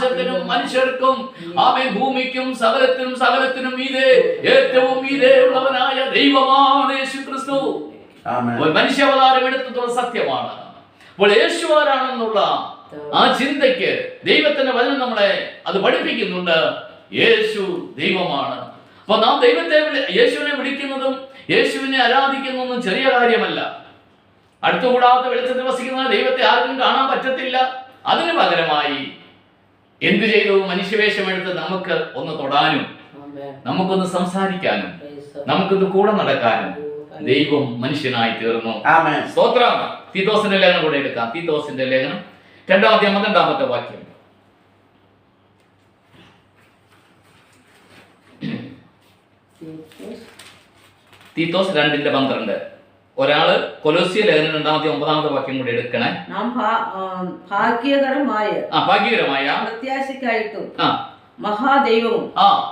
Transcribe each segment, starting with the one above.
ആകാശത്തിനും മനുഷ്യർക്കും ആമേൻ ഭൂമിക്കും സകലത്തിനും മീതെ ഏറ്റവും മീതെ ഉള്ളവനായ ദൈവമാണ് യേശു ക്രിസ്തു. മനുഷ്യാവതാരം എടുത്തിട്ടുള്ള സത്യമാണ്. അപ്പോൾ യേശു ആരാണെന്നുള്ള ആ ചിന്തയ്ക്ക് ദൈവത്തിന്റെ വചനം നമ്മളെ അത് പഠിപ്പിക്കുന്നുണ്ട്. യേശു ദൈവമാണ്. അപ്പൊ നാം യേശുവിനെ വിളിക്കുന്നതും യേശുവിനെ ആരാധിക്കുന്നതൊന്നും ചെറിയ കാര്യമല്ല. അടുത്തുകൂടാത്ത വെളിച്ചത്തിൽ വസിക്കുന്ന ദൈവത്തെ ആർക്കും കാണാൻ പറ്റത്തില്ല. അതിന് പകരമായി എന്ത് ചെയ്തു? മനുഷ്യവേഷമെടുത്ത് നമുക്ക് ഒന്ന് തൊടാനും നമുക്കൊന്ന് സംസാരിക്കാനും നമുക്കൊന്ന് കൂടെ നടക്കാനും ദൈവം മനുഷ്യനായി തീർന്നു. സ്തോത്രം. തീത്തോസിന്റെ ലേഖനം കൂടെ എടുക്കാം. തീത്തോസിന്റെ ലേഖനം 2-ാമത്തെ വാക്യം. തീത്തോസ് 2:12. ഒരാള് കൊലോസ്യ ലേഖനം 2-ാമത്തെ വാക്യം കൂടി എടുക്കണേ. ഭാഗ്യകരമായ പ്രത്യാശയ്ക്കായിട്ടും മഹാദൈവവും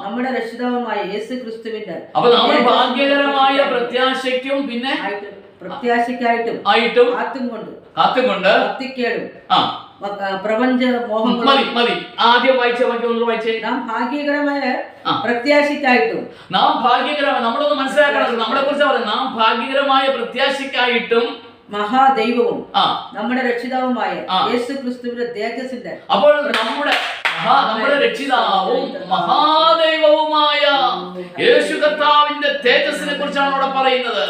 നമ്മുടെ രക്ഷിതാവുമായ യേശു ക്രിസ്തുവിന്റെ അപ്പൊ നമ്മൾ ഭാഗ്യകരമായ പ്രത്യാശയ്ക്കും പിന്നെ പ്രത്യാശയ്ക്കായിട്ടും കാത്തുകൊണ്ട് ഭക്തിക്കേടും പ്രപഞ്ച മോഹങ്ങളും മതി. ആദ്യം വായിച്ചേ. നാം ഭാഗ്യകരമായ പ്രത്യാശയ്ക്കായിട്ടും നമ്മളൊന്ന് മനസ്സിലാക്കണം. നമ്മളെ കുറിച്ച് പറയാം. നാം ഭാഗ്യകരമായ പ്രത്യാശയ്ക്കായിട്ടും മഹാദൈവവും നമ്മുടെ രക്ഷിതാവുമായ യേശു ക്രിസ്തുവിന്റെ തേജസ്സിന്റെ അപ്പോൾ നമ്മുടെ രക്ഷിതാവും മഹാദൈവവുമായ യേശു കർത്താവിന്റെ തേജസ്സിനെ കുറിച്ചാണ് അവിടെ പറയുന്നത്.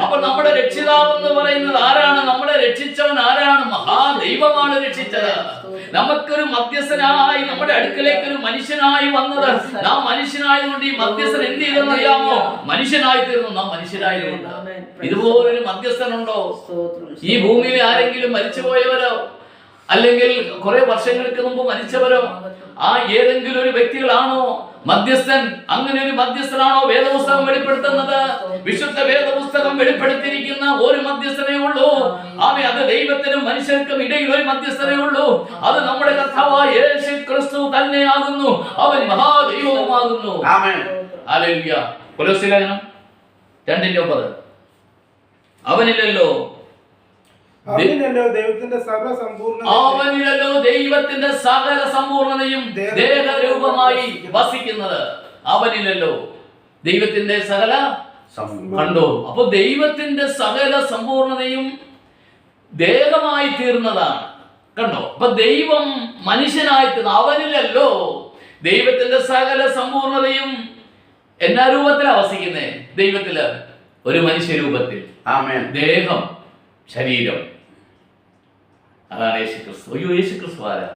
അപ്പോൾ നമ്മുടെ രക്ഷിതാവ് എന്ന് പറയുന്നത് ആരാണ്? നമ്മളെ രക്ഷിച്ചവൻ ആരാണ്? മഹാദൈവമാണ് രക്ഷിച്ചത്. നമുക്കൊരു മധ്യസ്ഥനായി നമ്മുടെ അടുക്കലേക്ക് ഒരു മനുഷ്യനായി വന്നത്. നാം മനുഷ്യനായതുകൊണ്ട് ഈ മധ്യസ്ഥൻ എന്ത് ചെയ്തെന്ന് അറിയാമോ? മനുഷ്യനായി തീർന്നു. നാം മനുഷ്യരായതുകൊണ്ട്. ഇതുപോലൊരു മധ്യസ്ഥനുണ്ടോ ഈ ഭൂമിയിൽ? ആരെങ്കിലും മരിച്ചുപോയവരോ അല്ലെങ്കിൽ കുറെ വർഷങ്ങൾക്ക് മുമ്പ് മരിച്ചവരോ ഏതെങ്കിലും ഒരു വ്യക്തികളാണോ മധ്യസ്ഥൻ? അങ്ങനെ ഒരു മധ്യസ്ഥനാണോ വേദപുസ്തകം വെളിപ്പെടുത്തുന്നത്? വിശുദ്ധ വേദപുസ്തകം വെളിപ്പെടുത്തിയിരിക്കുന്ന ഒരു മധ്യസ്ഥനേ ഉള്ളൂ. അത് ദൈവത്തിനും മനുഷ്യർക്കും ഇടയിൽ ഒരു മധ്യസ്ഥനേ ഉള്ളൂ. അത് നമ്മുടെ കർത്താവായ യേശു ക്രിസ്തു തന്നെയാകുന്നു. അവൻ മഹാദൈവവുമാകുന്നു. ഹല്ലേലൂയ. കൊലോസ്യ ലേഖനം 2:9. അവനിലല്ലോ ദൈവത്തിന്റെ സകല സമ്പൂർണതയും ദേഹരൂപമായി വസിക്കുന്നത്. അവനിലല്ലോ ദൈവത്തിന്റെ സകല കണ്ടോ? അപ്പൊ ദൈവത്തിന്റെ സകല സമ്പൂർണതയും ദേഹമായി തീർന്നതാണ്. കണ്ടോ? അപ്പൊ ദൈവം മനുഷ്യനായി തീർന്നു. അവനിലല്ലോ ദൈവത്തിന്റെ സകല സമ്പൂർണതയും എന്നാ രൂപത്തിലാ വസിക്കുന്നേ? ദൈവത്തില് ഒരു മനുഷ്യരൂപത്തിൽ. ദേഹം, ശരീരം. അതാണ് യേശു ക്രിസ്തു. യേശു ക്രിസ്തു ആരാ?